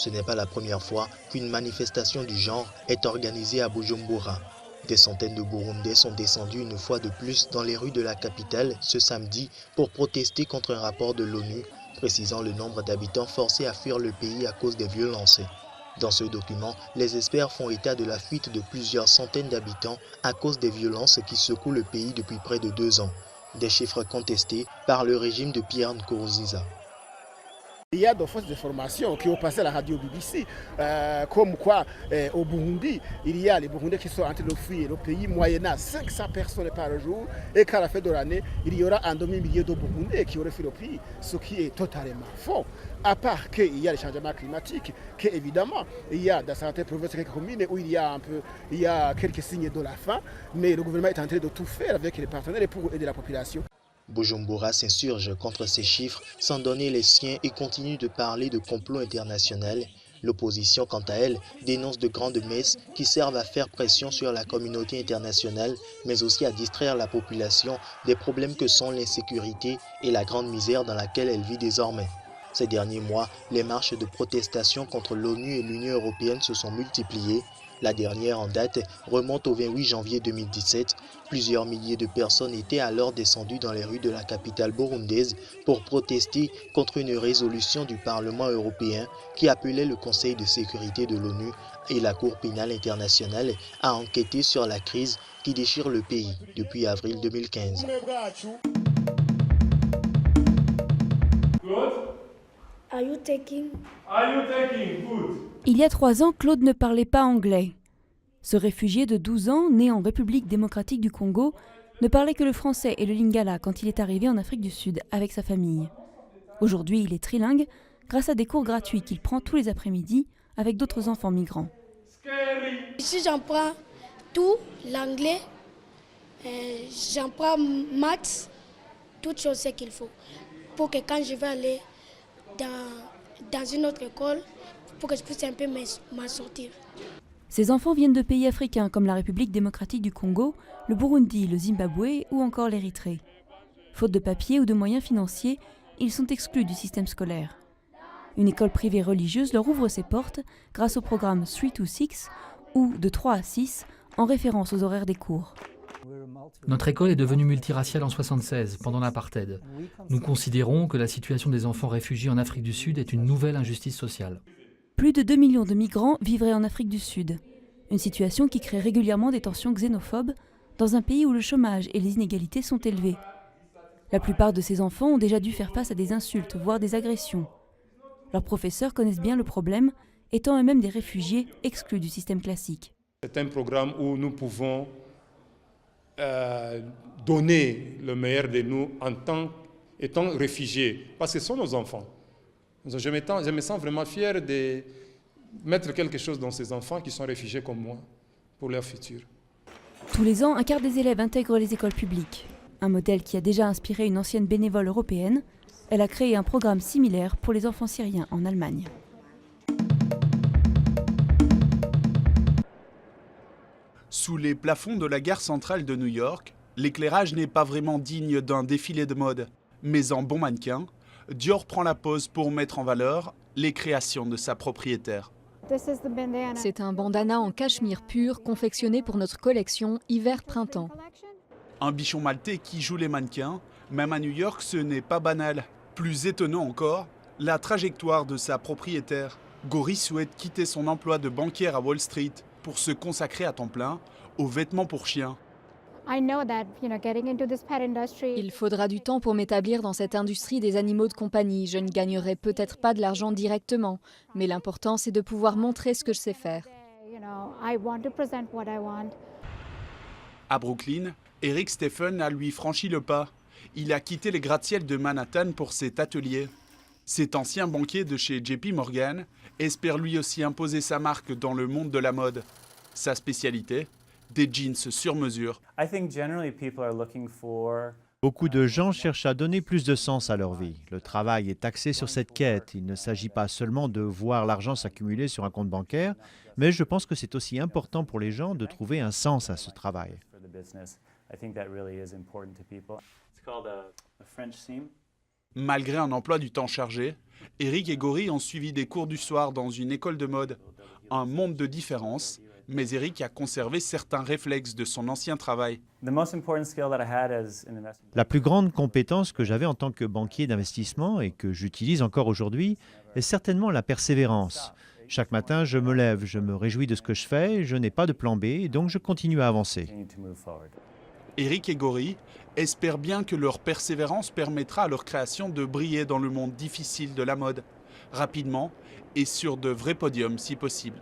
Ce n'est pas la première fois qu'une manifestation du genre est organisée à Bujumbura. Des centaines de Burundais sont descendus une fois de plus dans les rues de la capitale ce samedi pour protester contre un rapport de l'ONU précisant le nombre d'habitants forcés à fuir le pays à cause des violences. Dans ce document, les experts font état de la fuite de plusieurs centaines d'habitants à cause des violences qui secouent le pays depuis près de 2 ans. Des chiffres contestés par le régime de Pierre Nkurunziza. Il y a des fausses informations qui ont passé à la radio BBC, comme quoi au Burundi, il y a les Burundais qui sont en train de fuir le pays moyennant 500 personnes par jour et qu'à la fin de l'année, il y aura un demi-million de Burundais qui auraient fui le pays, ce qui est totalement faux. À part qu'il y a les changements climatiques, qu'évidemment, il y a dans certaines provinces et quelques communes où il y a quelques signes de la faim, mais le gouvernement est en train de tout faire avec les partenaires pour aider la population. Bujumbura s'insurge contre ces chiffres sans donner les siens et continue de parler de complot international. L'opposition, quant à elle, dénonce de grandes messes qui servent à faire pression sur la communauté internationale, mais aussi à distraire la population des problèmes que sont l'insécurité et la grande misère dans laquelle elle vit désormais. Ces derniers mois, les marches de protestation contre l'ONU et l'Union européenne se sont multipliées. La dernière en date remonte au 28 janvier 2017. Plusieurs milliers de personnes étaient alors descendues dans les rues de la capitale burundaise pour protester contre une résolution du Parlement européen qui appelait le Conseil de sécurité de l'ONU et la Cour pénale internationale à enquêter sur la crise qui déchire le pays depuis avril 2015. Il y a 3 ans, Claude ne parlait pas anglais. Ce réfugié de 12 ans, né en République démocratique du Congo, ne parlait que le français et le lingala quand il est arrivé en Afrique du Sud avec sa famille. Aujourd'hui, il est trilingue grâce à des cours gratuits qu'il prend tous les après-midi avec d'autres enfants migrants. Ici, j'apprends tout, l'anglais, j'apprends maths, toutes choses qu'il faut pour que quand je vais aller dans une autre école, pour que je puisse un peu m'en sortir. Ces enfants viennent de pays africains comme la République démocratique du Congo, le Burundi, le Zimbabwe ou encore l'Érythrée. Faute de papier ou de moyens financiers, ils sont exclus du système scolaire. Une école privée religieuse leur ouvre ses portes grâce au programme 3 to 6 ou de 3 à 6 en référence aux horaires des cours. Notre école est devenue multiraciale en 1976, pendant l'apartheid. Nous considérons que la situation des enfants réfugiés en Afrique du Sud est une nouvelle injustice sociale. Plus de 2 millions de migrants vivraient en Afrique du Sud. Une situation qui crée régulièrement des tensions xénophobes dans un pays où le chômage et les inégalités sont élevés. La plupart de ces enfants ont déjà dû faire face à des insultes, voire des agressions. Leurs professeurs connaissent bien le problème, étant eux-mêmes des réfugiés exclus du système classique. C'est un programme où nous pouvons donner le meilleur de nous en tant qu'étant réfugiés, parce que ce sont nos enfants. Je me sens vraiment fier de mettre quelque chose dans ces enfants qui sont réfugiés comme moi, pour leur futur. Tous les ans, un quart des élèves intègrent les écoles publiques. Un modèle qui a déjà inspiré une ancienne bénévole européenne. Elle a créé un programme similaire pour les enfants syriens en Allemagne. Sous les plafonds de la gare centrale de New York, l'éclairage n'est pas vraiment digne d'un défilé de mode. Mais en bon mannequin, Dior prend la pose pour mettre en valeur les créations de sa propriétaire. C'est un bandana en cachemire pur confectionné pour notre collection hiver-printemps. Un bichon maltais qui joue les mannequins, même à New York, ce n'est pas banal. Plus étonnant encore, la trajectoire de sa propriétaire. Gori souhaite quitter son emploi de banquière à Wall Street pour se consacrer à temps plein aux vêtements pour chiens. Il faudra du temps pour m'établir dans cette industrie des animaux de compagnie. Je ne gagnerai peut-être pas de l'argent directement, mais l'important c'est de pouvoir montrer ce que je sais faire. À Brooklyn, Eric Stephen a lui franchi le pas. Il a quitté les gratte-ciel de Manhattan pour cet atelier. Cet ancien banquier de chez JP Morgan espère lui aussi imposer sa marque dans le monde de la mode. Sa spécialité, des jeans sur mesure. Beaucoup de gens cherchent à donner plus de sens à leur vie. Le travail est axé sur cette quête. Il ne s'agit pas seulement de voir l'argent s'accumuler sur un compte bancaire, mais je pense que c'est aussi important pour les gens de trouver un sens à ce travail. Malgré un emploi du temps chargé, Eric et Gori ont suivi des cours du soir dans une école de mode. Un monde de différence, mais Eric a conservé certains réflexes de son ancien travail. La plus grande compétence que j'avais en tant que banquier d'investissement et que j'utilise encore aujourd'hui est certainement la persévérance. Chaque matin, je me lève, je me réjouis de ce que je fais, je n'ai pas de plan B, et donc je continue à avancer. Eric et Gori espèrent bien que leur persévérance permettra à leur création de briller dans le monde difficile de la mode, rapidement et sur de vrais podiums si possible.